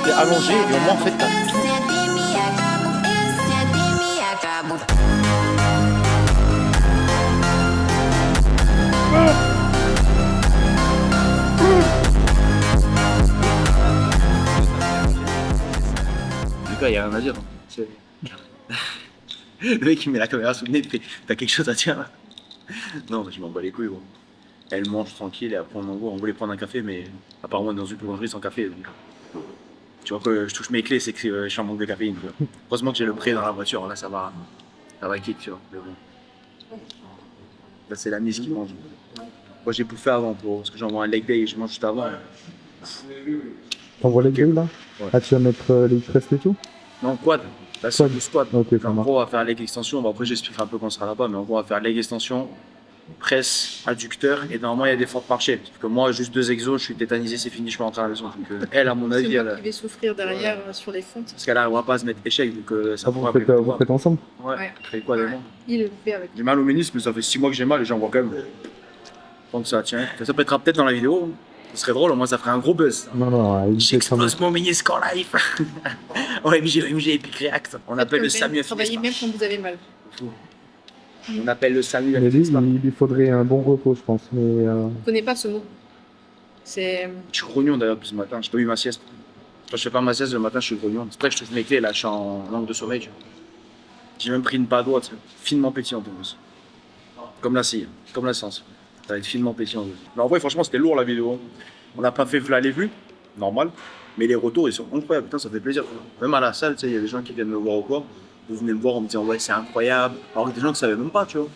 t'es allongé et au moins en fait t'as tout. Lucas, y a rien à dire. Le mec il met la caméra sous le nez, il fait t'as quelque chose à dire là? Non, mais je m'en bats les couilles gros. Elle mange tranquille et après on voulait prendre un café, mais apparemment dans une boulangerie sans café. Donc, tu vois que je touche mes clés, c'est que je suis en manque de caféine. Tu vois. Heureusement que j'ai le prêt dans la voiture, là ça va kick, tu vois. Mais bon. Là c'est la mise qui mange. Moi j'ai bouffé avant parce que j'envoie un leg day et je mange juste avant. T'envoies les grilles là? Ouais. Ah, tu vas mettre les press et tout? Non, quad. Là c'est du squat. Ok, ça En marche. gros on va faire leg extension, bon, après j'expliquerai un peu quand on sera là-bas, mais en gros on va faire leg extension, presse, adducteur et normalement il y a des fortes marchés. Parce que moi juste 2 exos, je suis tétanisé, c'est fini, je peux rentrer à la maison. Donc elle à mon avis, C'est moi elle... qui vais souffrir derrière sur les fentes. parce qu'elle n'arrivera pas à se mettre échec, donc ça Ah, vous pourra faites, vous faites ensemble? Ouais, fait quoi des mois. Il le fait avec. J'ai mal au ménisque, mais ça fait 6 mois que j'ai mal et j'en vois quand même. Donc ça tient. Ça peut être peut-être dans la vidéo. Ce serait drôle, au moins ça ferait un gros buzz. Non, il fait ça. J'explose mon ménisque en live. OMG, Epic React. On appelle le Samuel. Travaillez même quand vous avez mal. On appelle le Samuel. Mais lui, il lui faudrait un bon repos, je pense. Mais Je connais pas ce mot. C'est. Je suis grognon d'ailleurs depuis ce matin. J'ai pas eu ma sieste. Quand je fais pas ma sieste le matin, je suis grognon. C'est pour ça que je trouve mes clés là, je suis en manque de sommeil. Tu vois. J'ai même pris une padoie, tu sais, finement pétillante en plus. Comme la scie, comme la science. Ça va être finement pétillant. Mais en vrai, franchement, c'était lourd la vidéo. On n'a pas fait les vues, normal. Mais les retours, ils sont incroyables. Putain, ça fait plaisir. Même à la salle, tu sais, il y a des gens qui viennent me voir ou quoi. Vous venez me voir en me disant, ouais, c'est incroyable. Alors que des gens qui savaient même pas, tu vois.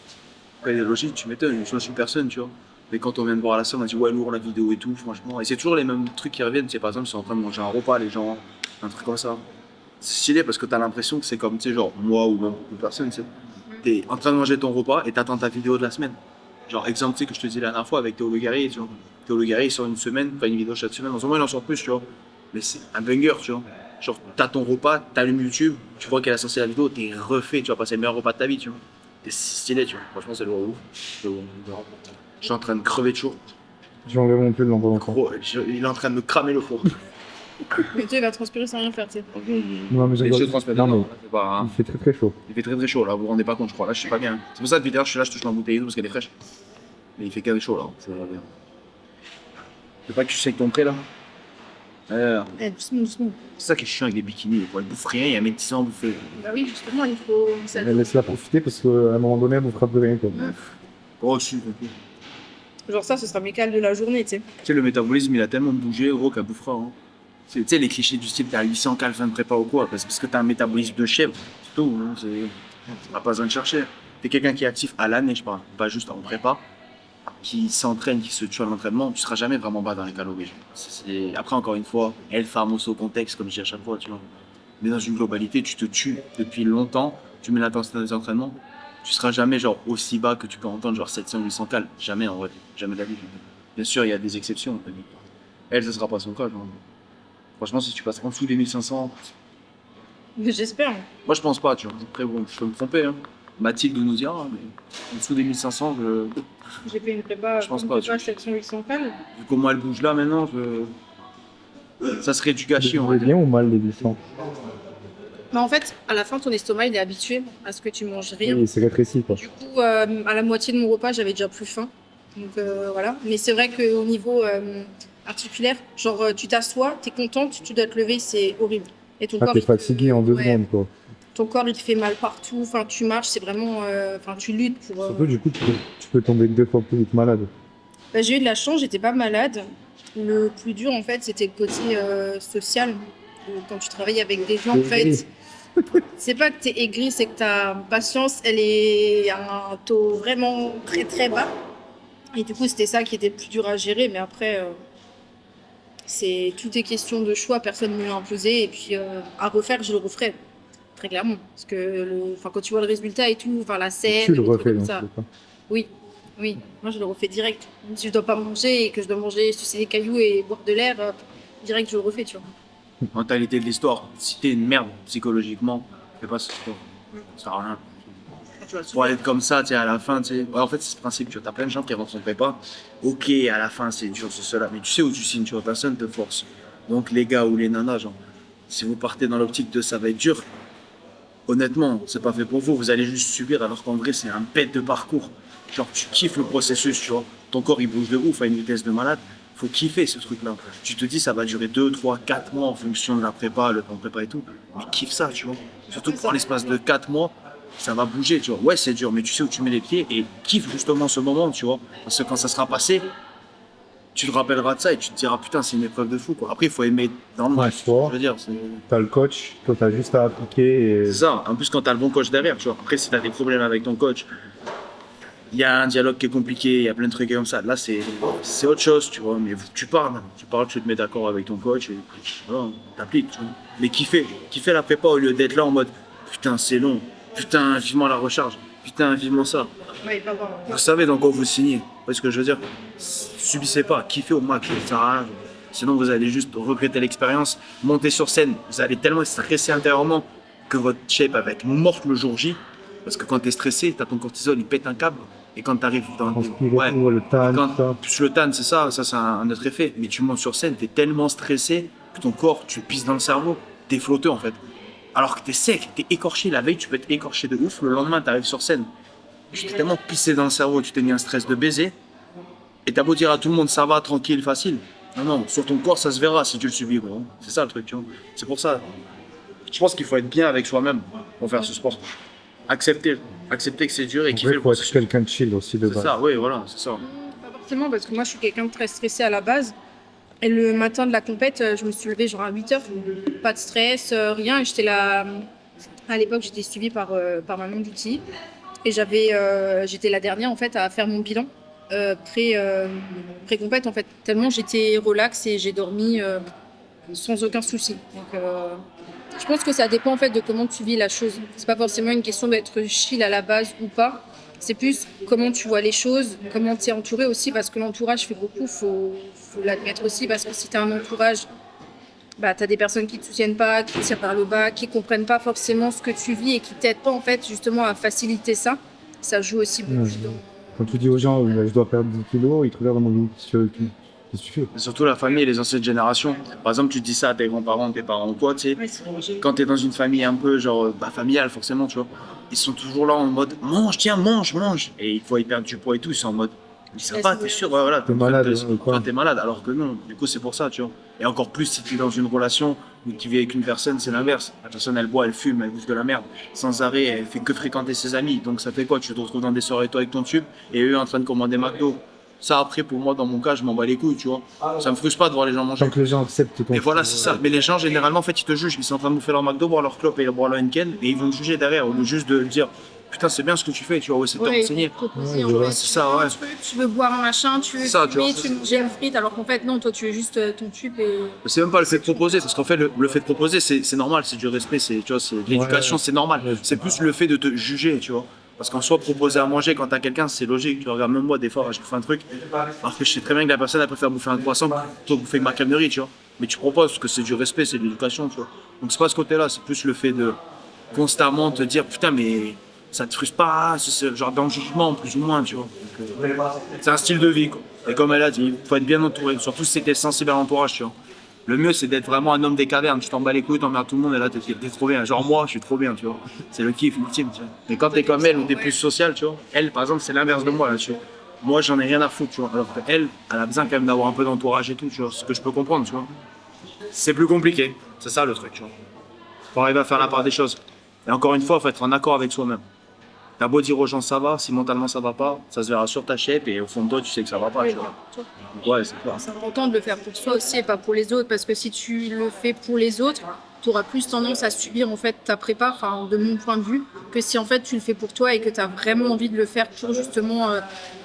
Après, les logiques, tu m'étonnes, je suis personne, tu vois. Mais quand on vient de voir à la salle, on a dit, ouais, lourd la vidéo et tout, franchement. Et c'est toujours les mêmes trucs qui reviennent. Tu sais, par exemple, ils sont en train de manger un repas, les gens, un truc comme ça. C'est stylé parce que t'as l'impression que c'est comme, tu sais, genre, moi ou même beaucoup de personnes, tu sais. T'es en train de manger ton repas et t'attends ta vidéo de la semaine. Genre, exemple, tu sais, que je te disais la dernière fois avec Théo Le Guerrier, tu vois. Théo Le Guerrier, il sort une semaine, pas une vidéo chaque semaine. En ce moment, il en sort plus, tu vois. Mais c'est un banger, tu vois. Genre, t'as ton repas, t'allumes YouTube, tu vois qu'elle a sorti la vidéo, t'es refait, tu vas passer le meilleur repas de ta vie, tu vois. T'es stylé, tu vois. Franchement, c'est le ouf. Je suis en train de crever de chaud. j'enlève mon pull dans pas longtemps. Gros, il est en train de me cramer le four. Mais tu il va transpirer sans rien faire, tu sais. Non, mais Mais je j'ai transmets Non, mais dedans, c'est pas, hein. il fait très très chaud. Il fait très très chaud là, vous vous rendez pas compte, je crois. Là, je suis pas bien. C'est pour ça que depuis l'heure, je suis là, je touche ma bouteille d'eau parce qu'elle est fraîche. Mais il fait quand même chaud là. C'est bien. C'est pas que tu sais que ton prêt là. Doucement, doucement. C'est ça qui est chiant avec les bikinis. Ils bouffent rien, il y a mes petits ans à bouffer. Bah oui, justement, il faut. Ça... Laisse-la profiter parce qu'à un moment donné, elle vous fera plus rien. Quoi. Oh, si, ok. Genre ça, ce sera mes cales de la journée, tu sais. Tu sais, le métabolisme il a tellement bougé, gros, qu'elle bouffera. Hein. Tu sais, les clichés du style t'as 800 cales fin de prépa ou quoi, parce que t'as un métabolisme de chèvre, c'est tout. Hein, on n'a pas besoin de chercher. T'es quelqu'un qui est actif à l'année, je parle, pas juste en prépa, qui s'entraîne, qui se tue à l'entraînement, tu seras jamais vraiment bas dans les calories. Après, encore une fois, elle farme au contexte, comme je dis à chaque fois, tu vois. Mais dans une globalité, tu te tues depuis longtemps, tu mets l'intensité dans les entraînements, tu seras jamais genre aussi bas que tu peux entendre, genre 700-800 cales. Jamais en vrai, jamais de la vie. Bien sûr, il y a des exceptions. Elle, ce sera pas son cas. Genre. Franchement, si tu passes en dessous des 1500, Mais j'espère. moi je pense pas, tu vois. Après, bon, je peux me tromper. Hein. Mathilde nous dira, mais en dessous des 1500, J'ai fait une prépa, Je pense une pas, prépa 700-800 cales. vu comment elle bouge là maintenant, ça serait du gâchis. Vous On va voulez dire. bien ou mal les 800? Mais en fait, à la fin, ton estomac, il est habitué à ce que tu manges rien. Oui, c'est rétréci quoi. Du coup, à la moitié de mon repas, j'avais déjà plus faim. Donc voilà. Mais c'est vrai qu'au niveau articulaire, genre tu t'assois, t'es contente, tu dois te lever, c'est horrible. Et ton Ah, corps, t'es il te- fatigué en 2 ouais, secondes quoi. ton corps, il te fait mal partout. Enfin, tu marches, c'est vraiment. Enfin, tu luttes pour. Surtout du coup, tu peux tomber 2 fois plus vite malade. Bah, j'ai eu de la chance, j'étais pas malade. Le plus dur, en fait, c'était le côté social. Quand tu travailles avec des gens, en fait, c'est pas que t'es aigri, c'est que ta patience, elle est à un taux vraiment très très bas. Et du coup, c'était ça qui était le plus dur à gérer. Mais après, tout est question de choix. Personne ne me l'a imposé. Et puis, à refaire, je le referai. Très clairement. Parce que quand tu vois le résultat et tout, enfin, la scène, Tu le les trucs refais comme donc. ça. Oui, oui. Moi, je le refais direct. Même si je dois pas manger et que je dois manger, sucer des cailloux et boire de l'air, direct, je le refais, tu vois. Mentalité de l'histoire. Si t'es une merde psychologiquement, fais pas ce sport. Ça sert à rien. Tu vois, Pour être comme ça, tu sais, à la fin, tu sais. Ouais, en fait, c'est ce principe, tu vois. T'as plein de gens qui rentrent en prépa. Ok, à la fin, c'est dur, c'est cela. Mais tu sais où tu signes, tu vois. Personne te force. Donc, les gars ou les nanas, genre, Si vous partez dans l'optique de ça va être dur, honnêtement, c'est pas fait pour vous. Vous allez juste subir, alors qu'en vrai, c'est un bête de parcours. Genre, tu kiffes le processus, tu vois. Ton corps, il bouge de ouf à une vitesse de malade. Faut kiffer ce truc-là. Tu te dis, ça va durer 2, 3, 4 mois en fonction de la prépa, le temps de prépa et tout. Mais kiffe ça, tu vois. Surtout qu'en l'espace de 4 mois, ça va bouger, tu vois. Ouais, c'est dur, mais tu sais où tu mets les pieds et kiffe justement ce moment, tu vois. Parce que quand ça sera passé, tu te rappelleras de ça et tu te diras, putain, c'est une épreuve de fou, quoi. Après, il faut aimer dans le match, tu vois. je veux dire. T'as le coach, toi t'as juste à appliquer. Et... C'est ça. En plus, quand t'as le bon coach derrière, tu vois. Après, si t'as des problèmes avec ton coach, il y a un dialogue qui est compliqué, il y a plein de trucs comme ça. Là, c'est autre chose, tu vois. Mais tu parles, tu te mets d'accord avec ton coach et voilà, t'appliques, tu vois. Mais kiffer la prépa au lieu d'être là en mode putain, c'est long, putain, vivement la recharge, putain, vivement ça. Ouais, pas voir. Vous savez dans quoi vous signez. Vous voyez ce que je veux dire? Subissez pas, kiffez au max, ça sert à rien. Sinon, vous allez juste regretter l'expérience. Monter sur scène, vous allez tellement être stressé intérieurement que votre shape va être morte le jour J. Parce que quand t'es stressé, t'as ton cortisol, il pète un câble. Et quand t'arrives dans Transpirer, le tan, tout ça. plus le tan, c'est ça c'est un autre effet. Mais tu montes sur scène, t'es tellement stressé que ton corps, tu le pisses dans le cerveau. T'es flotteux en fait. Alors que t'es sec, t'es écorché. La veille, tu peux être écorché de ouf. Le lendemain, t'arrives sur scène. Tu t'es tellement pissé dans le cerveau, tu t'es mis un stress de baiser. Et t'as beau dire à tout le monde, ça va, tranquille, facile. Non, sur ton corps, ça se verra si tu le subis, gros. C'est ça le truc, tu vois. C'est pour ça. Je pense qu'il faut être bien avec soi-même pour faire ce sport. Accepter que c'est dur et En kiffer vrai, le faut être processus. quelqu'un de chill aussi de C'est base. ça, oui, voilà, c'est ça. Pas forcément, parce que moi, je suis quelqu'un de très stressé à la base. Et le matin de la compète, je me suis levée genre à 8h. Pas de stress, rien. Et j'étais là. À l'époque, j'étais suivie par Manon Duty. Et j'étais la dernière en fait à faire mon bilan pré-compète en fait. Tellement j'étais relax et j'ai dormi sans aucun souci. Donc, je pense que ça dépend en fait de comment tu vis la chose. C'est pas forcément une question d'être chill à la base ou pas. C'est plus comment tu vois les choses, comment tu es entouré aussi, parce que l'entourage fait beaucoup, faut l'admettre aussi, parce que si tu as un entourage, bah, tu as des personnes qui ne te soutiennent pas, qui te tirent par le bas, qui ne comprennent pas forcément ce que tu vis et qui t'aident pas en fait justement à faciliter ça. Ça joue aussi beaucoup. Quand tu dis aux gens, je dois perdre 10 kilos, ils te regardent en mode, qu'est-ce que tu fais? Et surtout la famille et les anciennes générations. Par exemple, tu dis ça à tes grands-parents, tes parents ou quoi, tu sais. Quand tu es dans une famille un peu genre familiale, forcément, tu vois. Ils sont toujours là en mode mange, tiens, mange. Et une fois ils perdent du poids et tout, ils sont en mode ça va, t'es sûr, ouais, voilà, T'es malade, quoi. t'es malade, alors que non, du coup c'est pour ça, tu vois. Et encore plus si tu es dans une relation où tu vis avec une personne, c'est l'inverse. La personne elle boit, elle fume, elle bouffe de la merde, sans arrêt, elle fait que fréquenter ses amis. Donc ça fait quoi? Tu te retrouves dans des soirées toi avec ton tube et eux en train de commander McDo. Ça après pour moi dans mon cas je m'en bats les couilles, tu vois. Ça me frustre pas de voir les gens manger. Tant que les gens acceptent ton Et voilà, c'est ça. Mais les gens, généralement, en fait, ils te jugent. Ils sont en train de bouffer leur McDo, boire leur clope et boire leur Henken. Et ils vont te juger derrière, au lieu juste de dire putain, c'est bien ce que tu fais, tu vois, ouais, c'est Ouais, enseigné. proposer, Ouais, en ouais, fait. c'est ça, ouais. Tu veux boire un machin, tu veux Ça, tu fumer, vois. tu veux manger une frite, alors qu'en fait, non, toi, tu veux juste ton tube et... C'est même pas le fait de proposer, parce qu'en fait, le fait de proposer, c'est normal, c'est du respect, c'est, tu vois, c'est de l'éducation, c'est normal. C'est plus le fait de te juger, tu vois. Parce qu'en soi, proposer à manger quand t'as quelqu'un, c'est logique. Tu regardes, même moi, des fois, je fais un truc, alors que je sais très bien que la personne, elle préfère bouffer un croissant plutôt que bouffer une macanerie, tu vois. Mais tu proposes, parce que c'est du respect, c'est de l'éducation, tu vois. Donc c'est pas ce côté-là, c'est plus le fait de constamment te dire, putain, mais ça te frustre pas, c'est genre dans le jugement, plus ou moins, tu vois. Donc, c'est un style de vie, quoi. Et comme elle a dit, il faut être bien entouré, surtout si t'es sensible à l'entourage, tu vois. Le mieux, c'est d'être vraiment un homme des cavernes. Tu t'en bats les couilles, t'emmerdes tout le monde et là, t'es trop bien. Genre, moi, je suis trop bien, tu vois. C'est le kiff ultime, tu vois. Mais quand t'es comme elle ou t'es plus social, tu vois. Elle, par exemple, c'est l'inverse de moi là-dessus. Moi, j'en ai rien à foutre, tu vois. Alors qu'elle, elle a besoin quand même d'avoir un peu d'entourage et tout, tu vois. Ce que je peux comprendre, tu vois. C'est plus compliqué. C'est ça le truc, tu vois. Faut arriver à faire la part des choses. Et encore une fois, il faut être en accord avec soi-même. T'as beau dire aux gens ça va, si mentalement ça va pas, ça se verra sur ta shape et au fond de toi, tu sais que ça va pas, tu vois. Donc, ouais, c'est clair. C'est important de le faire pour soi aussi et pas pour les autres, parce que si tu le fais pour les autres, tu auras plus tendance à subir en fait ta prépa, enfin de mon point de vue, que si en fait tu le fais pour toi et que tu as vraiment envie de le faire pour justement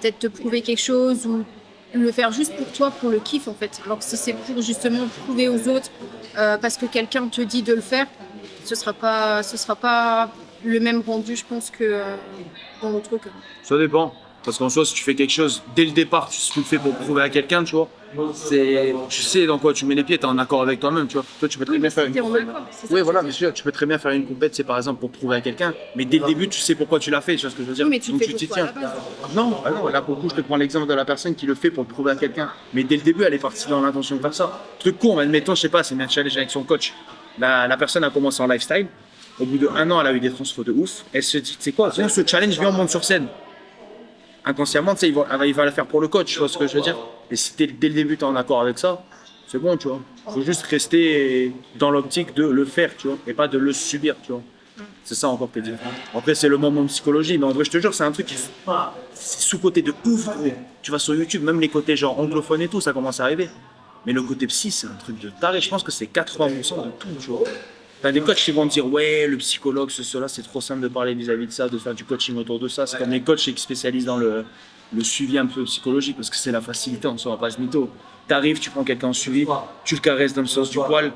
peut-être te prouver quelque chose ou le faire juste pour toi, pour le kiff en fait. Alors que si c'est pour justement prouver aux autres parce que quelqu'un te dit de le faire, ce sera pas le même rendu, je pense, que dans l'autre cas. Ça dépend. Parce qu'en soi, si tu fais quelque chose dès le départ, tu le fais pour prouver à quelqu'un, tu vois. Tu sais dans quoi tu mets les pieds, t'es en accord avec toi-même, tu vois. Toi, tu peux très bien faire T'es en accord, c'est ça. Oui, voilà, bien sûr, tu peux très bien faire une compète, c'est par exemple pour prouver à quelqu'un, mais dès le début, tu sais pourquoi tu l'as fait, tu vois ce que je veux dire. Oui, mais tu Donc le fais t'y pour toi à tiens. la base. Non, là pour le coup, je te prends l'exemple de la personne qui le fait pour le prouver à quelqu'un, mais dès le début, elle est partie dans l'intention de faire ça. Truc con, admettons, je sais pas, c'est un challenge avec son coach. La personne a commencé en lifestyle. Au bout d'1 an, elle a eu des transfos de ouf. Elle se dit, tu sais quoi, viens, ce challenge, viens, on monte sur scène. Inconsciemment, tu sais, il va le faire pour le coach, tu vois ce que je veux dire. Et si dès le début, tu es en accord avec ça, c'est bon, tu vois. Il faut juste rester dans l'optique de le faire, tu vois, et pas de le subir, tu vois. C'est ça encore qui est différent. Après, c'est le moment psychologie, mais en vrai, je te jure, c'est un truc qui c'est sous-côté de ouf, gros. Tu vas sur YouTube, même les côtés genre anglophones et tout, ça commence à arriver. Mais le côté psy, c'est un truc de taré. Je pense que c'est 80% de tout, tu vois. T'as des coachs qui vont te dire, ouais, le psychologue, cela, c'est trop simple de parler vis-à-vis de ça, de faire du coaching autour de ça. C'est comme les coachs qui spécialisent dans le suivi un peu psychologique, parce que c'est la facilité, on ne sera pas ce mytho. T'arrives, tu prends quelqu'un en suivi, tu le caresses dans le sens du poil,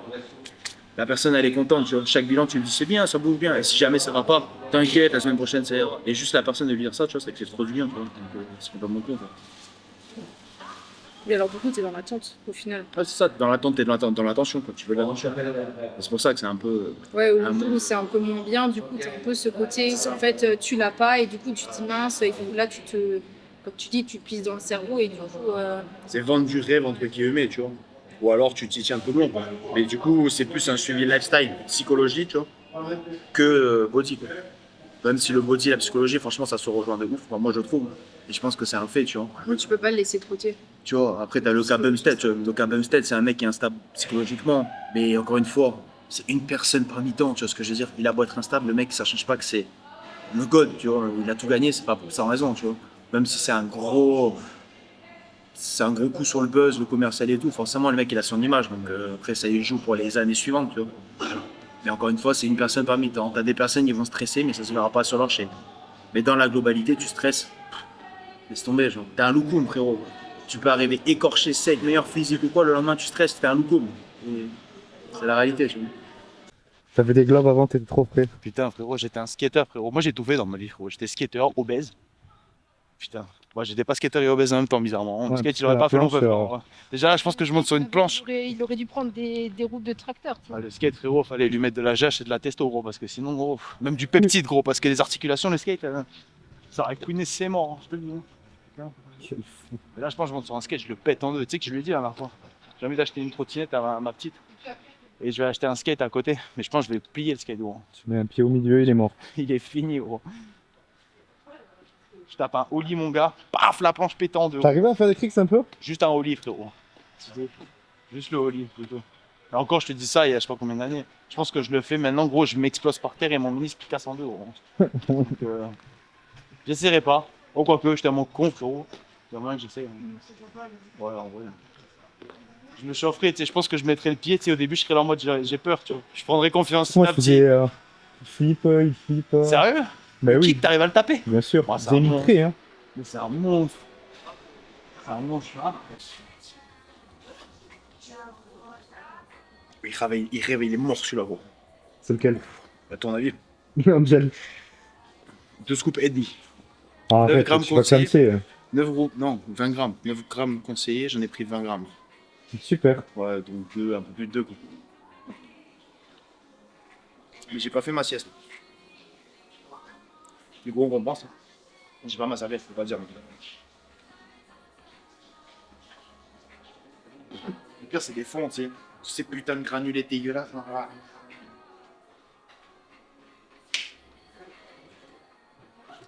la personne, elle est contente, tu vois. Chaque bilan, tu lui dis, c'est bien, ça bouge bien. Et si jamais ça va pas, t'inquiète, la semaine prochaine, ça ira. Et juste la personne de lui dire ça, tu vois, c'est que c'est trop du bien, tu vois. Donc, c'est complètement con, quoi. Mais alors, du coup, t'es dans l'attente, au final. Ouais, c'est ça, dans l'attente, t'es dans l'attention, quoi. Tu veux l'attention. C'est pour ça que c'est un peu. Ouais, au bout, c'est un peu moins bien. Du coup, t'as un peu ce côté, en fait, tu l'as pas et du coup, tu te dis mince. Et là, comme tu dis, tu te pisses dans le cerveau et du coup. C'est vendre du rêve, entre guillemets, tu vois. Ou alors tu t'y tiens tout le long, quoi. Mais du coup, c'est plus un suivi lifestyle, psychologie, tu vois, que body, quoi. Même si le body et la psychologie, franchement, ça se rejoint de ouf. Enfin, moi, je trouve. Et je pense que c'est un fait, tu vois. Oui, tu peux pas le laisser de côté. Tu vois, après, t'as Luka Bumstead. Tu vois. Luka Bumstead, c'est un mec qui est instable psychologiquement. Mais encore une fois, c'est une personne parmi tant, tu vois ce que je veux dire. Il a beau être instable, le mec, ça change pas que c'est le god, tu vois. Il a tout gagné, c'est pas pour sa raison, tu vois. Même si c'est un gros coup sur le buzz, le commercial et tout. Forcément, le mec, il a son image. Donc après, ça y joue pour les années suivantes, tu vois. Mais encore une fois, c'est une personne parmi tant. T'as des personnes qui vont stresser, mais ça se verra pas sur leur chaîne. Mais dans la globalité, tu stresses. Laisse tomber, genre. T'es un loukoum, frérot. Tu peux arriver écorché, sec, meilleur physique ou quoi, le lendemain, tu stresses, t'es un loukoum. Et c'est la réalité, tu vois. T'avais des globes avant, t'étais trop frais. Putain, frérot, j'étais un skater, frérot. Moi, j'ai tout fait dans ma vie, frérot. J'étais skater, obèse. Putain. Moi, j'étais pas skater et obèse en même temps, bizarrement. Le Ouais, skate, il la aurait pas fait long planche, feu. Déjà, là, je pense que je monte sur une planche. Il aurait dû prendre des roues de tracteur. Ah, le skate, frérot, fallait lui mettre de la gâche et de la testo, gros, parce que sinon, gros, même du peptide, gros, parce que les articulations, le skate, ça aurait couiné ses morts, hein, je te le dis. Quel fou. Mais là, je pense que je monte sur un skate, je le pète en deux. Tu sais que je lui ai dit la dernière fois. J'ai envie d'acheter une trottinette à ma petite. Et je vais acheter un skate à côté. Mais je pense que je vais plier le skate, gros. Tu mets un pied au milieu, il est mort. Il est fini, gros. Je tape un ollie, mon gars. Paf, la planche pétée en deux. T'arrives à faire des tricks un peu? Juste un ollie, frérot. Juste le ollie, plutôt. Et encore, je te dis ça il y a je sais pas combien d'années. Je pense que je le fais maintenant, gros, je m'explose par terre et mon ministre casse en deux, gros. Donc, j'essaierai pas. Oh, quoique, j'étais à mon con, frérot. Il y a moyen que j'essaie. Ouais, en vrai. Je me chaufferais, tu sais, je pense que je mettrais le pied, tu sais, au début, je serais là en mode j'ai peur, tu vois. Je prendrais confiance Moi, petit je à petit. faisais. Il flippe. Sérieux? Bah Le oui, kick, t'arrives à le taper? bien sûr. Ouais, c'est C'est un mitré, hein. Mais c'est un monstre. C'est un monstre, hein. Il rêve, il est mort celui-là, gros. C'est lequel? À ton avis? Angel. 2 scoops et demi. Ah, 9 arrête, grammes tu vas conseillés. clamser. 9 gros, non, 20 grammes. 9 grammes conseillés, j'en ai pris 20 grammes. Super. Ouais, donc un peu plus de 2 quoi. Mais j'ai pas fait ma sieste. Du coup, on compense. Hein. J'ai pas ma serviette, faut pas dire. Le pire, c'est des fonds, tu sais. Tous ces putains de granulés dégueulasses. Voilà.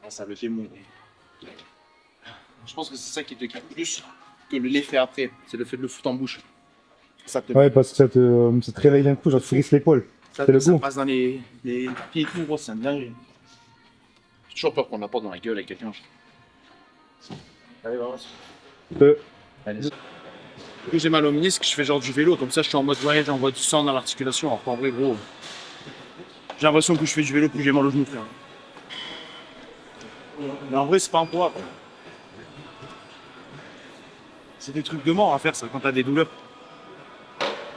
Ah, ça le fait mon. Je pense que c'est ça qui te kiffe plus que l'effet après. C'est le fait de le foutre en bouche. Ça te, Ouais, parce que ça te réveille d'un coup, genre tu frisses l'épaule. ça, c'est le ça goût. passe dans les pieds et tout, gros, c'est un dingue. J'ai toujours peur qu'on l'apporte dans la gueule avec quelqu'un. Allez, va voir. Allez. Quand j'ai mal au ménisque, je fais genre du vélo, comme ça je suis en mode ouais, j'envoie du sang dans l'articulation, alors qu'en vrai, gros, j'ai l'impression que je fais du vélo, plus j'ai mal au genou, frère. Mais en vrai, c'est pas un poids. Quoi. C'est des trucs de mort à faire, ça, quand t'as des douleurs.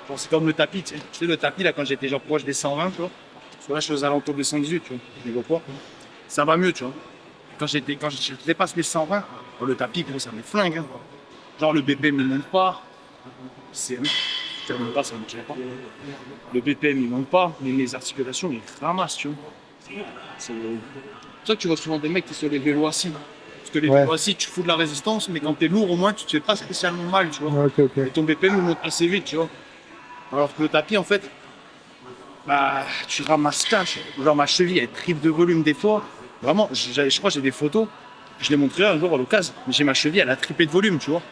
Genre, c'est comme le tapis, tu sais. Tu sais, le tapis, là, quand j'étais genre proche des 120, tu vois. Parce que là, je suis aux alentours des 118, tu vois, niveau poids. Ça va mieux, tu vois. Quand je dépasse les 120, le tapis, gros, ça me flingue. Hein. Genre, le BPM, il monte pas. Je ne même pas, ça me tient pas. Le BPM, il monte pas, mais les articulations, ils ramassent, tu vois. C'est pour ça que tu vois souvent des mecs qui sont les vélos assis. Parce que les vélos assis, tu fous de la résistance, mais quand t'es lourd, au moins, tu te fais pas spécialement mal, tu vois. Ok. Et ton BPM, il monte assez vite, tu vois. Alors que le tapis, en fait, bah, tu ramasses cash. Genre, ma cheville, elle triple de volume des fois. Vraiment, je crois que j'ai des photos. Je les montrerai un jour à l'occasion. Mais j'ai ma cheville, elle a triplé de volume, tu vois.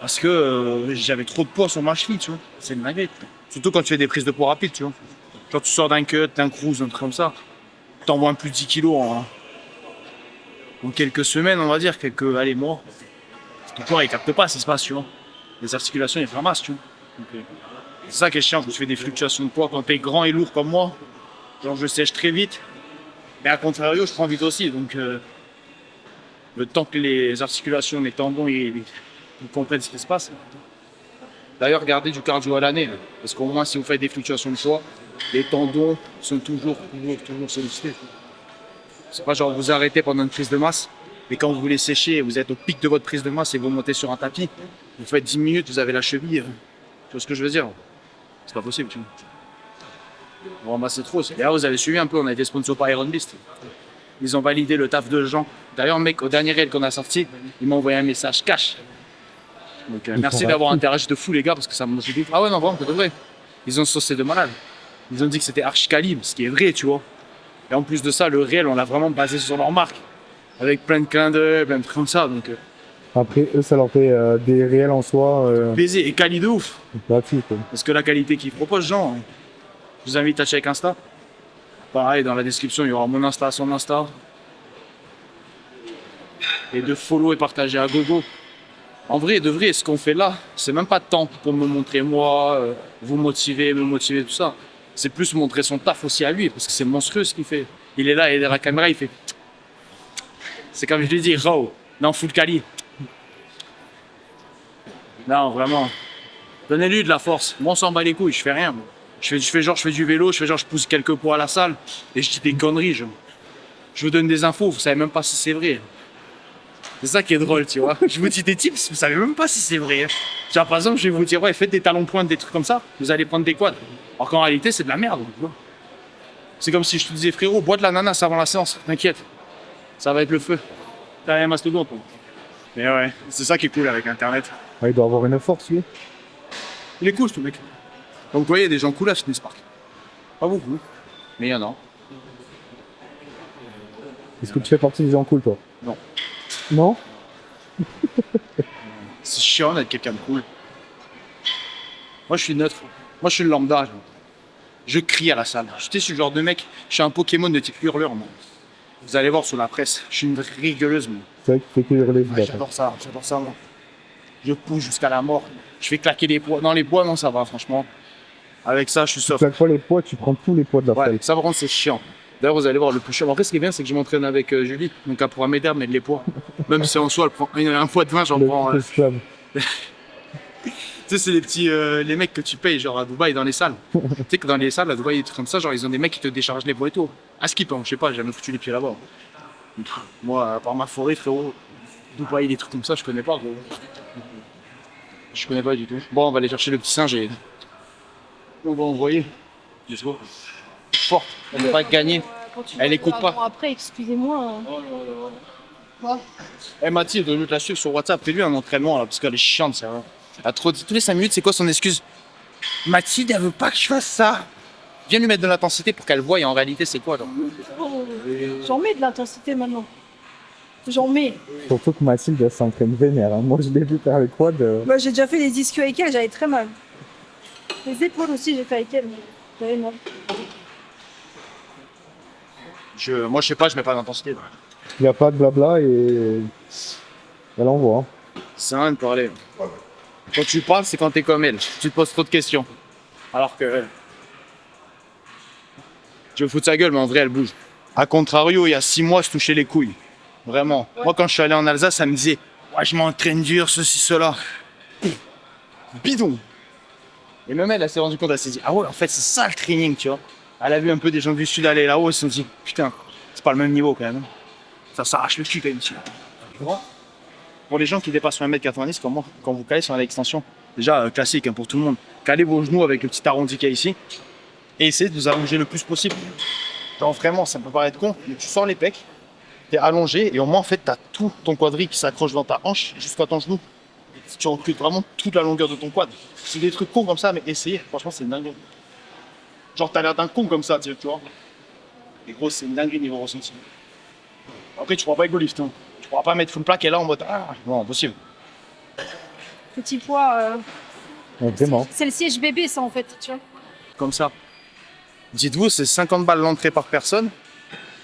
Parce que j'avais trop de poids sur ma cheville, tu vois. C'est une dinguerie. Surtout quand tu fais des prises de poids rapides, tu vois. Genre, tu sors d'un cut, d'un cruise, un truc comme ça. T'envoies plus de 10 kilos en quelques semaines, on va dire, quelques, allez, mois. Ton corps, il capte pas ce qui se passe, tu vois. Les articulations, ils ramassent, tu vois. Donc, c'est ça qui est chiant quand tu fais des fluctuations de poids. Quand t'es grand et lourd comme moi, genre, je sèche très vite. Mais à contrario, je prends vite aussi. Donc, le temps que les articulations, les tendons, ils comprennent ce qui se passe. D'ailleurs, gardez du cardio à l'année. Parce qu'au moins, si vous faites des fluctuations de poids, les tendons sont toujours sollicités. C'est pas genre vous arrêtez pendant une prise de masse, mais quand vous voulez sécher, vous êtes au pic de votre prise de masse et vous montez sur un tapis, vous faites 10 minutes, vous avez la cheville. Tu vois ce que je veux dire? C'est pas possible, tu vois. Bon, bah c'est trop. D'ailleurs, vous avez suivi un peu, on a été sponsor par Iron Beast. Ils ont validé le taf de Jean. D'ailleurs, mec, au dernier réel qu'on a sorti, il m'a envoyé un message cash. Donc, merci d'avoir interagi de fou, les gars, parce que ça m'a dit, ah ouais, non, vraiment, c'est vrai. Ils ont saucé de malade. Ils ont dit que c'était archi calibre, ce qui est vrai, tu vois. Et en plus de ça, le réel, on l'a vraiment basé sur leur marque. Avec plein de clins d'œil, plein de trucs comme ça. Donc, Après, eux, ça leur fait des réels en soi. baiser et quali de ouf. Gratuit, quoi. Parce que la qualité qu'ils proposent, Jean, je vous invite à checker Insta. Pareil, dans la description, il y aura mon Insta, son Insta. Et de follow et partager à gogo. En vrai, de vrai, ce qu'on fait là, c'est même pas de temps pour me montrer moi, vous motiver, me motiver, tout ça. C'est plus montrer son taf aussi à lui, parce que c'est monstrueux ce qu'il fait. Il est là, il est derrière la caméra, il fait. C'est comme je lui dis, raw, non, full quali. Non, vraiment. Donnez-lui de la force. Moi, on s'en bat les couilles, je fais rien. Moi. Je fais du vélo, je pousse quelques poids à la salle, et je dis des conneries. Je vous donne des infos, vous savez même pas si c'est vrai. C'est ça qui est drôle, tu vois. Je vous dis des tips, vous savez même pas si c'est vrai. Genre, par exemple, je vais vous dire, ouais, faites des talons pointes, des trucs comme ça, vous allez prendre des quads. Alors qu'en réalité, c'est de la merde. C'est comme si je te disais, frérot, bois de l'ananas avant la séance, t'inquiète. Ça va être le feu. T'as rien mastodonte. Mais ouais, c'est ça qui est cool avec Internet. Ouais, il doit avoir une force, lui. Il est cool, ce mec. Donc, vous voyez, il y a des gens cool à Fitness Park. Pas beaucoup, mais il y en a. Est-ce que tu fais partie des gens cool, toi? Non. Non? C'est chiant d'être quelqu'un de cool. Moi, je suis neutre. Moi, je suis le lambda. Je crie à la salle. Je suis le genre de mec, je suis un Pokémon de type hurleur, moi. Vous allez voir sur la presse, je suis une vraie gueuleuse, moi. C'est vrai qu'il fait que hurler. Ouais, j'adore ça, moi. Je pousse jusqu'à la mort. Je fais claquer les poids. Non, les poids, non, ça va, franchement. Avec ça, je suis soft. Chaque fois, les poids, tu prends tous les poids de la Ouais, salle. ça, par contre, c'est chiant. D'ailleurs, vous allez voir, le plus chiant. En fait, ce qui est bien, c'est que je m'entraîne avec Julie. Donc, elle pourra m'aider à mettre les poids. Même si en soi, elle prend un poids de 20, j'en prends. Le esclave. Tu sais, c'est les petits les mecs que tu payes, genre à Dubaï, dans les salles. Tu sais que dans les salles, à Dubaï, des trucs comme ça, genre ils ont des mecs qui te déchargent les poids et tout. À Skip, hein, je sais pas, j'ai jamais foutu les pieds là-bas. Moi, à part ma forêt, frérot, Dubaï, des trucs comme ça, je connais pas, gros. Je connais pas du tout. Bon, on va aller chercher le petit singe et on va envoyer. Let's go. Forte, elle va pas gagner. Elle écoute pas. Après, excusez-moi. Quoi? Eh Mathilde, au lieu de la suivre sur WhatsApp, fais-lui un entraînement là, parce qu'elle est chiante, ça va. Elle a trop dit, tous les 5 minutes, c'est quoi son excuse? Mathilde, elle veut pas que je fasse ça. Viens lui mettre de l'intensité pour qu'elle voie et en réalité, c'est quoi, genre. Oh, j'en mets de l'intensité maintenant. J'en mets. Surtout que Mathilde, elle s'entraîne vénère. Hein. Moi, je l'ai vu faire les quads. Moi, j'ai déjà fait les ischios avec elle, j'avais très mal. Les épaules aussi, j'ai fait avec elle. J'avais mal. Moi, je sais pas, je mets pas d'intensité. Il n'y a pas de blabla et elle envoie. Hein. C'est rien de parler. Quand tu parles, c'est quand t'es comme elle. Tu te poses trop de questions. Alors que. Je veux foutre sa gueule, mais en vrai, elle bouge. A contrario, il y a 6 mois, je touchais les couilles. Vraiment. Ouais. Moi, quand je suis allé en Alsace, ça me disait ouais, je m'entraîne dur, ceci, cela. Bidon. Et même elle s'est rendue compte, elle s'est dit ah ouais, en fait, c'est ça le training, tu vois. Elle a vu un peu des gens du Sud aller là-haut, elle s'est dit putain, c'est pas le même niveau quand même. Ça s'arrache le cul quand même ici. Pour les gens qui dépassent 1m90 comme moi, quand vous calez sur l'extension, déjà classique hein, pour tout le monde, calez vos genoux avec le petit arrondi qu'il y a ici et essayez de vous allonger le plus possible. Genre vraiment, ça peut paraître con, mais tu sors les pecs, t'es allongé et au moins en fait t'as tout ton quadril qui s'accroche dans ta hanche jusqu'à ton genou. Et tu recrutes vraiment toute la longueur de ton quad. C'est des trucs cons comme ça, mais essayez, franchement c'est dingue. Genre, t'as l'air d'un con comme ça, tu vois. Et gros, c'est une dinguerie niveau ressenti. Après, tu pourras pas égo-lift. Hein. Tu pourras pas mettre full plaque et là en mode. Ah, non, impossible. Petit poids. Ouais, vraiment. C'est le siège bébé, ça, en fait, tu vois. Comme ça. Dites-vous, c'est 50 balles l'entrée par personne.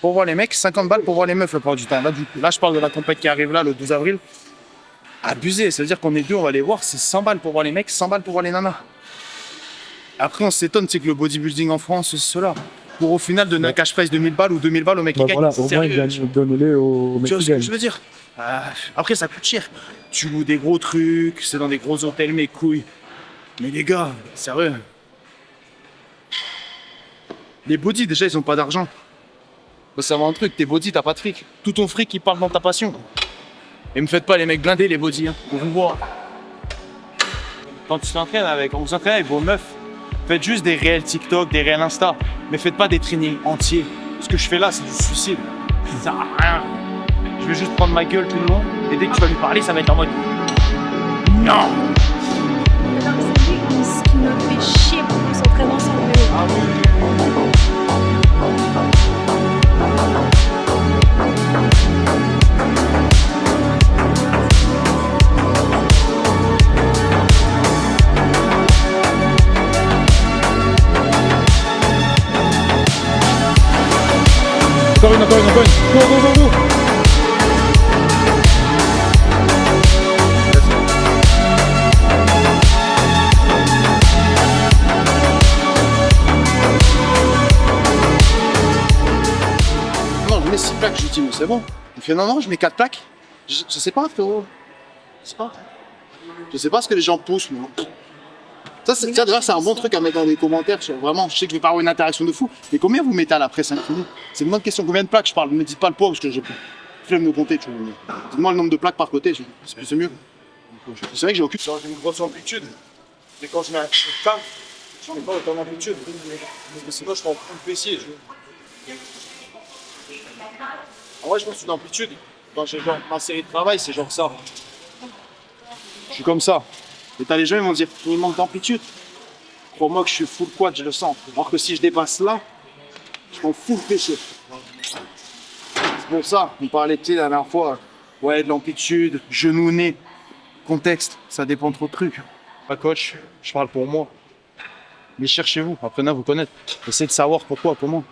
Pour voir les mecs, 50 balles pour voir les meufs le plupart du temps. Là, je parle de la compète qui arrive là, le 12 avril. Abusé, ça veut dire qu'on est deux, on va les voir, c'est 100 balles pour voir les mecs, 100 balles pour voir les nanas. Après, on s'étonne, c'est que le bodybuilding en France, c'est cela. Pour au final donner un cash prize de 1000 balles ou 2000 balles au mec qui Bah, gagne. voilà, C'est au moins, sérieux. donnez-les aux mecs Tu vois qui ce que gagnent. je veux dire? Après, ça coûte cher. Tu loues des gros trucs, c'est dans des gros hôtels, mes couilles. Mais les gars, sérieux. Les bodys, déjà, ils ont pas d'argent. Faut savoir un truc, tes bodys, t'as pas de fric. Tout ton fric, il parle dans ta passion. Et me faites pas les mecs blindés, les bodys, hein. On vous voit. Quand tu t'entraînes quand vous entraînez avec vos meufs, faites juste des réels TikTok, des réels Insta. Mais faites pas des trainings entiers. Ce que je fais là, c'est du suicide. Ça sert à rien. Je vais juste prendre ma gueule tout le long. Et dès que tu vas lui parler, ça va être en mode. Non! Ce qui me fait chier pour qu'on s'entraîne ensemble. Encore une. Go. Non, je mets 6 plaques, je lui dis, mais c'est bon. Il fait, non, je mets 4 plaques. Je sais pas, frérot. Je sais pas. Je sais pas ce que les gens poussent, moi. Ça, déjà, c'est un bon truc à mettre dans les commentaires. Vraiment, je sais que je vais pas avoir une interaction de fou. Mais combien vous mettez à la presse inclinée? C'est une bonne question. Combien de plaques je parle? Ne me dites pas le poids parce que j'ai flemme de compter. Dites-moi le nombre de plaques par côté. C'est mieux. C'est vrai que j'ai aucune. J'ai une grosse amplitude. Mais quand je mets un femme, je mets pas autant d'amplitude. Sinon, je prends plus le fessier. En vrai, je pense une amplitude. Quand j'ai genre ma série de travail, c'est genre ça. Je suis comme ça. Et t'as les gens, ils vont dire, il manque d'amplitude. Crois-moi que je suis full quad, je le sens. Alors que si je dépasse là, je m'en fous le péché. C'est pour ça, on parlait de la dernière fois. Ouais, de l'amplitude, genou, nez. Contexte, ça dépend trop de trucs. Pas coach, je parle pour moi. Mais cherchez-vous, apprenez à vous connaître. Essayez de savoir pourquoi, comment.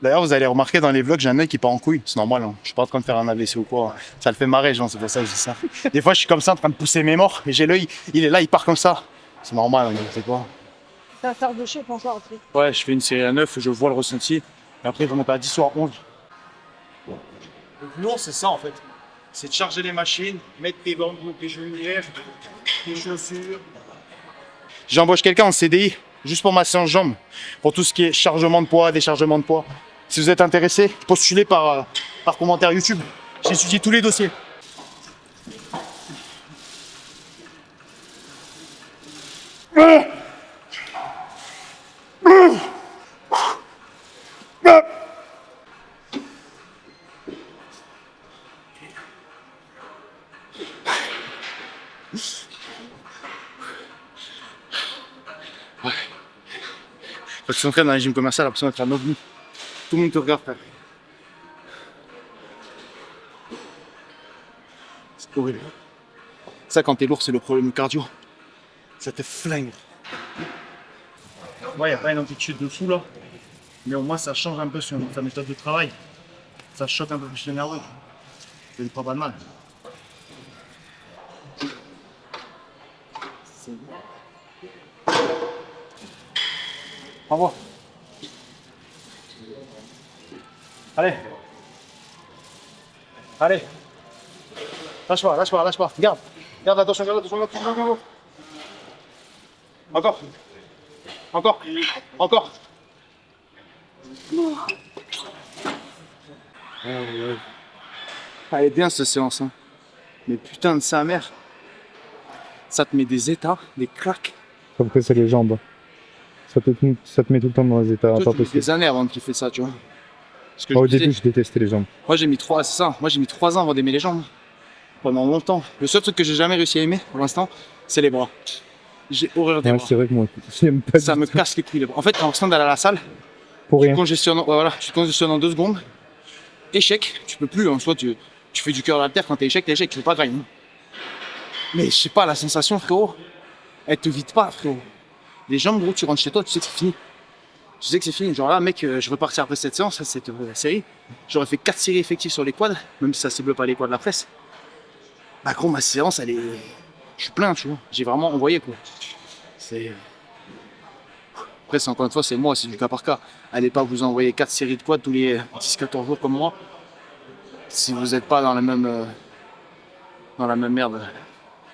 D'ailleurs, vous allez remarquer dans les vlogs, j'ai un œil qui part en couille. C'est normal, hein. Je suis pas en train de faire un AVC ou quoi. Ça le fait marrer, genre, c'est pour ça que je dis ça. Des fois, je suis comme ça en train de pousser mes morts et j'ai l'œil, il est là, il part comme ça. C'est normal, hein, c'est quoi. Ça va faire de chef encore après. Ouais, je fais une série à 9, je vois le ressenti. Et après, je remonte à 10 ou à 11. Le plus long, c'est ça en fait. C'est de charger les machines, mettre tes bandes, tes genouillères, tes chaussures. J'embauche quelqu'un en CDI, juste pour ma séance jambes, pour tout ce qui est chargement de poids, déchargement de poids. Si vous êtes intéressé, postulez par commentaire YouTube. J'étudie tous les dossiers. Quand tu t'entraînes dans un gym commercial, l'impression d'être un ovni. Tout le monde te regarde, frère. C'est horrible. Ça, quand t'es lourd, c'est le problème cardio. Ça te flingue. Ouais, y a pas une amplitude de fou là. Mais au moins, ça change un peu sur ta méthode de travail. Ça choque un peu plus le nerveux. Ça ne prend pas de mal. Au revoir. Allez. Allez. Lâche pas, lâche pas, lâche pas. Garde. Garde, attention, garde, attention, garde, attention, garde. Encore. Encore. Encore. Elle est bien cette séance. Hein. Mais putain de sa mère. Ça te met des états, des claques. Après, c'est les jambes. Ça te met tout le temps dans les états Toi, pas tu mets possibles. des années avant de kiffer ça, tu vois. Parce que Au je disais, début, je détestais les jambes. moi j'ai mis 3, c'est ça. Moi j'ai mis 3 ans avant d'aimer les jambes. Pendant longtemps. Le seul truc que j'ai jamais réussi à aimer pour l'instant, c'est les bras. J'ai horreur des Ouais, bras. c'est vrai que moi, j'aime pas Ça du me tout. casse les couilles les bras. En fait, t'as l'impression d'aller à la salle, Pour tu rien. te congestionnes, ouais, voilà, tu te congestionnes en 2 secondes. Échec, tu peux plus. En soi, tu fais du cœur à la terre quand t'es échec, tu veux pas gagner. Mais je sais pas, la sensation, frérot, elle te vide pas, frérot. Les jambes, gros, tu rentres chez toi, tu sais que c'est fini. Tu sais que c'est fini. Genre là, mec, je repartis après cette séance, cette série. J'aurais fait 4 séries effectives sur les quads, même si ça cible pas les quads de la presse. Bah, gros, ma séance, elle est. Je suis plein, tu vois. J'ai vraiment envoyé, quoi. C'est. Après, c'est encore une fois, c'est moi, c'est du cas par cas. Allez pas vous envoyer 4 séries de quads tous les 10-14 jours comme moi. Si vous n'êtes pas dans la même merde.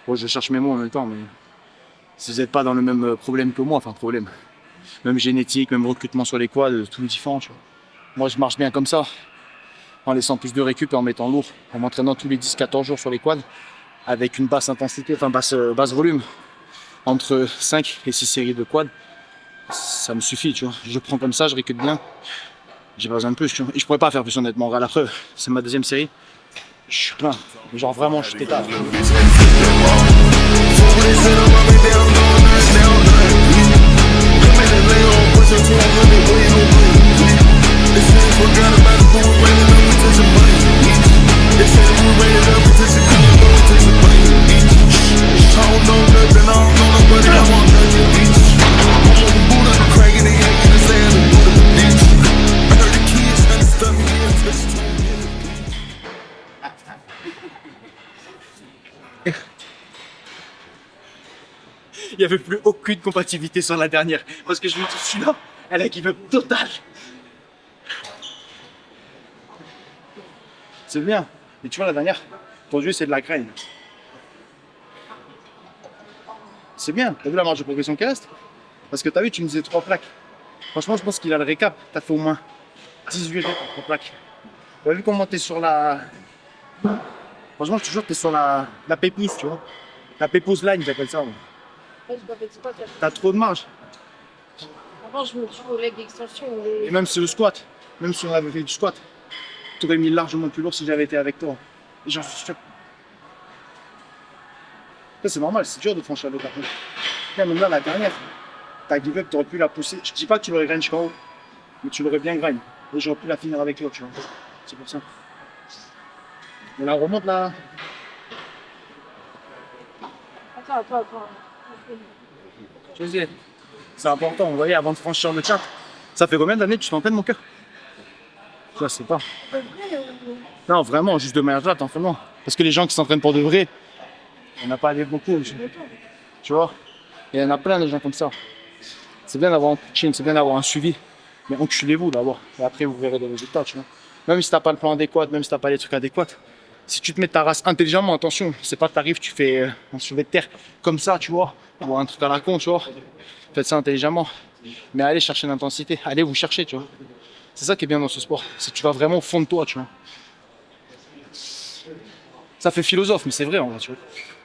Bon, je cherche mes mots en même temps, mais si vous n'êtes pas dans le même problème que moi, enfin problème, même génétique, même recrutement sur les quads, tout différent, tu vois. Moi, je marche bien comme ça, en laissant plus de récup et en mettant lourd, en m'entraînant tous les 10-14 jours sur les quads, avec une basse intensité, enfin basse volume, entre 5 et 6 séries de quads. Ça me suffit, tu vois. Je prends comme ça, je récupère bien. J'ai pas besoin de plus, tu vois. Et je pourrais pas faire plus honnêtement. À la preuve, c'est ma 2e série. Je suis plein. Genre vraiment, je suis tétard. Il n'y avait plus aucune compatibilité sur la dernière. Parce que je me dis, celui-là, elle a give up total. C'est bien. Et tu vois, la dernière, ton Dieu, c'est de la graine. C'est bien. T'as vu la marge de progression qui reste? Parce que t'as vu, tu me disais 3 plaques. Franchement, je pense qu'il a le récap. T'as fait au moins 18 reps en 3 plaques. T'as vu comment t'es sur la. Franchement, toujours, t'es sur la pépouze, tu vois. La pépouze line, j'appelle ça. Moi. T'as trop de marge. Avant, je me tue au leg extension. Et même sur le squat, même si on avait fait du squat, tu aurais mis largement plus lourd si j'avais été avec toi. Et j'en suis sûr. Ça, c'est normal, c'est dur de franchir le carton. Même là, la dernière, ta give up, tu aurais pu la pousser. Je dis pas que tu l'aurais grind jusqu'en haut, mais tu l'aurais bien grind. Et j'aurais pu la finir avec toi, tu vois. C'est pour ça. Et là, on remonte là. Attends. Je sais. C'est important, vous voyez, avant de franchir le chat. Ça fait combien d'années que tu t'entraînes, mon cœur? Je sais pas. Non, vraiment, juste de manière plate, vraiment. Parce que les gens qui s'entraînent pour de vrai, on n'a pas allé beaucoup. Tu vois? Et il y en a plein de gens comme ça. C'est bien d'avoir un coaching, c'est bien d'avoir un suivi. Mais enculez-vous d'abord. Et après, vous verrez des résultats, tu vois. Même si t'as pas le plan adéquat, même si t'as pas les trucs adéquats. Si tu te mets ta race intelligemment, attention, c'est pas t'arrives, tu fais un soulevé de terre comme ça, tu vois, ou un truc à la con, tu vois. Faites ça intelligemment. Mais allez chercher l'intensité, allez vous chercher, tu vois. C'est ça qui est bien dans ce sport, c'est que tu vas vraiment au fond de toi, tu vois. Ça fait philosophe, mais c'est vrai, en vrai, tu vois.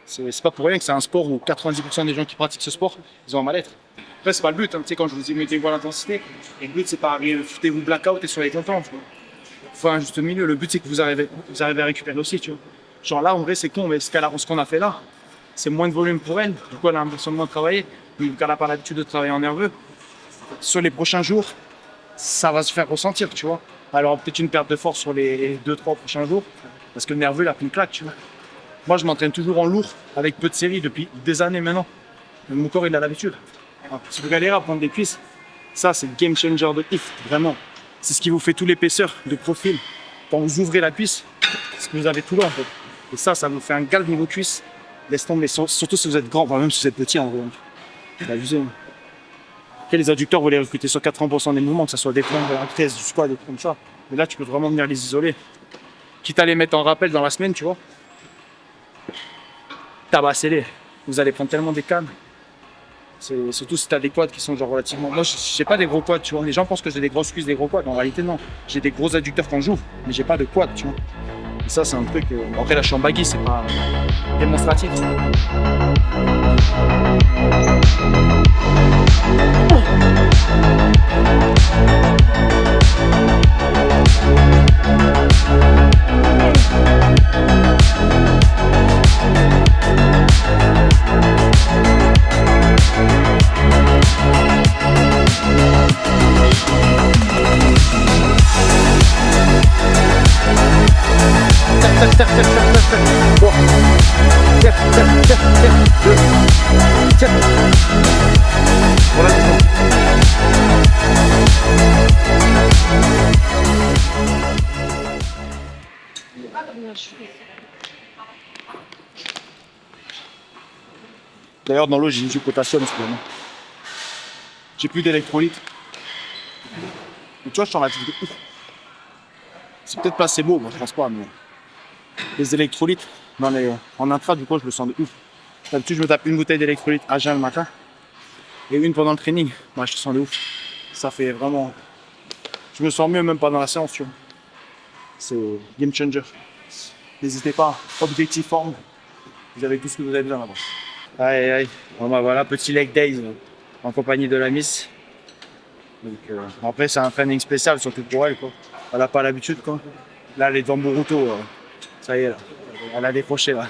C'est pas pour rien que c'est un sport où 90% des gens qui pratiquent ce sport, ils ont un mal-être. Après, c'est pas le but, hein. Tu sais, quand je vous dis mettez-vous à l'intensité, le but c'est pas foutez-vous blackout et soyez content, tu vois. Faut un juste milieu. Le but, c'est que vous arrivez à récupérer aussi, tu vois. Genre là, en vrai, c'est con, mais ce qu'on a fait là, c'est moins de volume pour elle. Du coup, elle a l'impression de moins travailler. Mais vu qu'elle n'a pas l'habitude de travailler en nerveux, sur les prochains jours, ça va se faire ressentir, tu vois. Alors, peut-être une perte de force sur les 2-3 prochains jours, parce que le nerveux, il a pris une claque, tu vois. Moi, je m'entraîne toujours en lourd, avec peu de séries, depuis des années maintenant. Mais mon corps, il a l'habitude. Alors, si vous galérez à prendre des cuisses, ça, c'est le game changer de ouf, vraiment. C'est ce qui vous fait tout l'épaisseur de profil. Quand vous ouvrez la cuisse, c'est que vous avez tout là en fait. Et ça vous fait un galbe niveau cuisse. Laisse tomber, surtout si vous êtes grand, enfin, même si vous êtes petit en vrai. C'est abusé. Après, les adducteurs, vous les recrutez sur 80% des mouvements, que ce soit des pompes, de la presse, du squat, des trucs comme ça. Mais là, tu peux vraiment venir les isoler. Quitte à les mettre en rappel dans la semaine, tu vois. Tabassez-les. Vous allez prendre tellement des cannes. Surtout si t'as des quads qui sont genre relativement. Moi, j'ai pas des gros quads, tu vois. Les gens pensent que j'ai des grosses cuisses, des gros quads. En réalité, non. J'ai des gros adducteurs quand j'ouvre, mais j'ai pas de quads, tu vois. Et ça, c'est un truc. Après, là, je suis en baggy, c'est pas démonstratif. D'ailleurs, dans l'eau, j'ai du potassium en ce moment. J'ai plus d'électrolytes. Mais tu vois, je sens la tête de ouf. C'est peut-être pas assez beau, moi je pense pas, mais les électrolytes en intra, du coup, je le sens de ouf. D'habitude, je me tape une bouteille d'électrolytes à jeun le matin et une pendant le training. Moi, je le sens de ouf. Ça fait vraiment. Je me sens mieux même pendant la séance, tu vois. C'est game changer. N'hésitez pas, objectif forme. Vous avez tout ce que vous avez besoin là-bas. Aïe, aïe. Bon, bah voilà, petit leg days en compagnie de la Miss. Donc, après, c'est un training spécial, surtout pour elle, quoi. Elle n'a pas l'habitude, quoi. Là, elle est dans Boruto. Ça y est, là. Elle a décroché, là.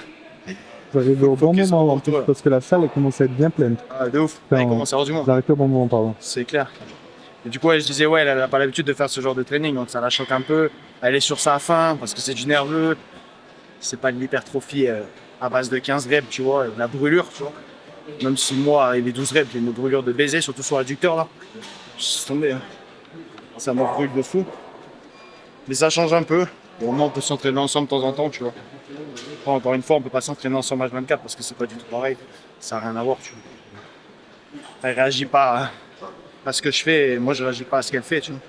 Vous arrivez au bon Focus moment, sur en plus, toi. parce que la salle elle commence à être bien pleine. Ah, de ouf. Enfin, Elle commence sérieusement. Vous arrivez au bon moment, pardon. C'est clair. Et du coup, je disais, ouais, elle n'a pas l'habitude de faire ce genre de training, donc ça la choque un peu. Elle est sur sa faim parce que c'est du nerveux. C'est pas de l'hypertrophie à base de 15 reps, tu vois, la brûlure, tu vois. Même si moi, avec les 12 reps, j'ai une brûlure de baiser, surtout sur l'adducteur, là. Je suis tombé. Hein. Ça me brûle de fou. Mais ça change un peu. Et au moins, on peut s'entraîner ensemble de temps en temps, tu vois. Après, encore une fois, on peut pas s'entraîner ensemble à 24 parce que c'est pas du tout pareil. Ça n'a rien à voir, tu vois. Elle réagit pas à ce que je fais et moi, je réagis pas à ce qu'elle fait, tu vois.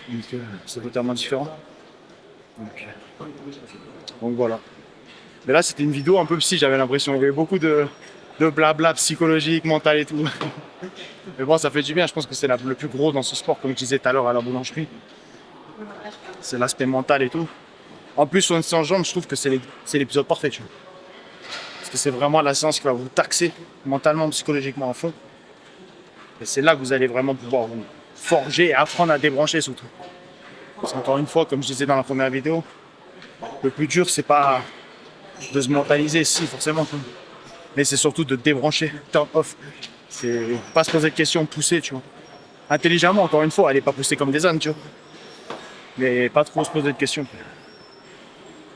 Donc, c'est totalement différent. Donc voilà. Mais là, c'était une vidéo un peu psy, j'avais l'impression. Il y avait beaucoup de blabla psychologique, mental et tout. Mais bon, ça fait du bien. Je pense que c'est le plus gros dans ce sport, comme je disais tout à l'heure à la boulangerie. C'est l'aspect mental et tout. En plus, sur une séance jambes, je trouve que c'est l'épisode parfait, tu vois. Parce que c'est vraiment la séance qui va vous taxer mentalement, psychologiquement à fond. Et c'est là que vous allez vraiment pouvoir vous forger et apprendre à débrancher surtout. Parce qu'encore une fois, comme je disais dans la première vidéo, le plus dur, c'est pas de se mentaliser, si, forcément. Mais c'est surtout de débrancher, turn off. C'est pas se poser de questions, pousser, tu vois. Intelligemment, encore une fois, elle est pas poussée comme des ânes, tu vois. Mais pas trop se poser de questions.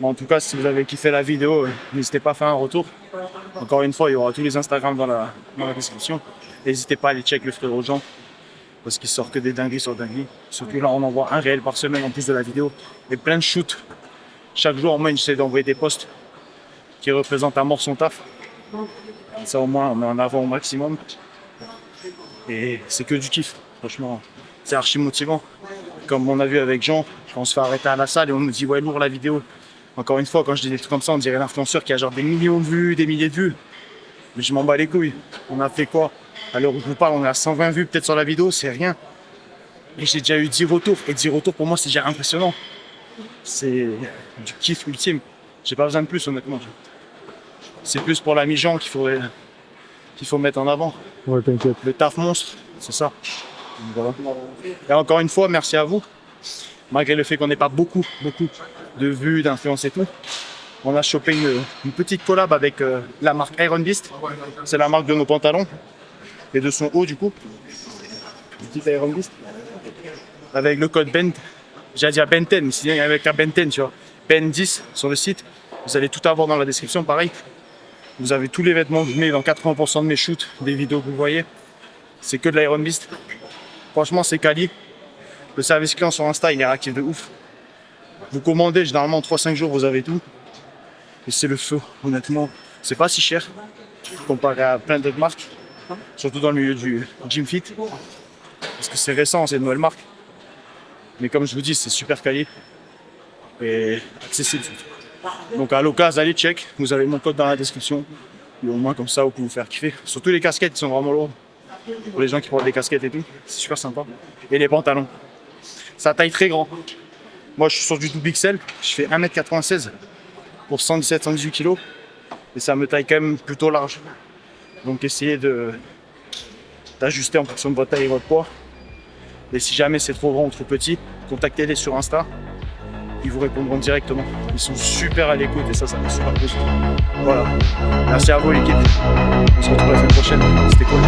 Bon, en tout cas, si vous avez kiffé la vidéo, n'hésitez pas à faire un retour. Encore une fois, il y aura tous les Instagram dans la description. N'hésitez pas à aller check le frérot Jean. Parce qu'il sort que des dingueries sur dingueries. Surtout là, on envoie un réel par semaine en plus de la vidéo. Et plein de shoots. Chaque jour, au moins, j'essaie d'envoyer des posts qui représentent à mort son taf. Ça, au moins, on met en avant au maximum. Et c'est que du kiff. Franchement, c'est archi motivant. Comme on a vu avec Jean, quand on se fait arrêter à la salle et on nous dit ouais, lourd la vidéo. Encore une fois, quand je dis des trucs comme ça, on dirait l'influenceur qui a genre des millions de vues, des milliers de vues. Mais je m'en bats les couilles. On a fait quoi? À l'heure où je vous parle, on est à 120 vues peut-être sur la vidéo, c'est rien. Et j'ai déjà eu 10 retours. Et 10 retours pour moi, c'est déjà impressionnant. C'est du kiff ultime. J'ai pas besoin de plus, honnêtement. C'est plus pour l'ami Jean qu'il faut mettre en avant. Ouais, t'inquiète. Le taf monstre, c'est ça. Donc, voilà. Et encore une fois, merci à vous. Malgré le fait qu'on n'ait pas beaucoup de vues, d'influence et tout, on a chopé une petite collab avec la marque Iron Beast. C'est la marque de nos pantalons et de son haut du coup. Petite Iron Beast. Avec le code BEN, j'allais dire BEN10, mais c'est avec un BEN10, tu vois. BEN10 sur le site. Vous allez tout avoir dans la description, pareil. Vous avez tous les vêtements que je mets dans 80% de mes shoots, des vidéos que vous voyez. C'est que de l'Iron Beast. Franchement, c'est quali. Le service client sur Insta, il est réactif de ouf. Vous commandez, généralement en 3-5 jours, vous avez tout. Et c'est le feu, honnêtement. C'est pas si cher, comparé à plein d'autres marques. Surtout dans le milieu du gym fit. Parce que c'est récent, c'est une nouvelle marque. Mais comme je vous dis, c'est super quali. Et accessible surtout. Donc à l'occasion, allez check. Vous avez mon code dans la description. Et au moins comme ça, vous pouvez vous faire kiffer. Surtout les casquettes, qui sont vraiment lourdes. Pour les gens qui portent des casquettes et tout. C'est super sympa. Et les pantalons. Ça taille très grand. Moi, je suis sur du double XL. Je fais 1m96 pour 117-118 kg. Et ça me taille quand même plutôt large. Donc essayez d'ajuster en fonction de votre taille et votre poids. Et si jamais c'est trop grand ou trop petit, contactez-les sur Insta. Ils vous répondront directement. Ils sont super à l'écoute et ça me super plaisir. Voilà. Merci à vous l'équipe. On se retrouve la semaine prochaine. C'était cool.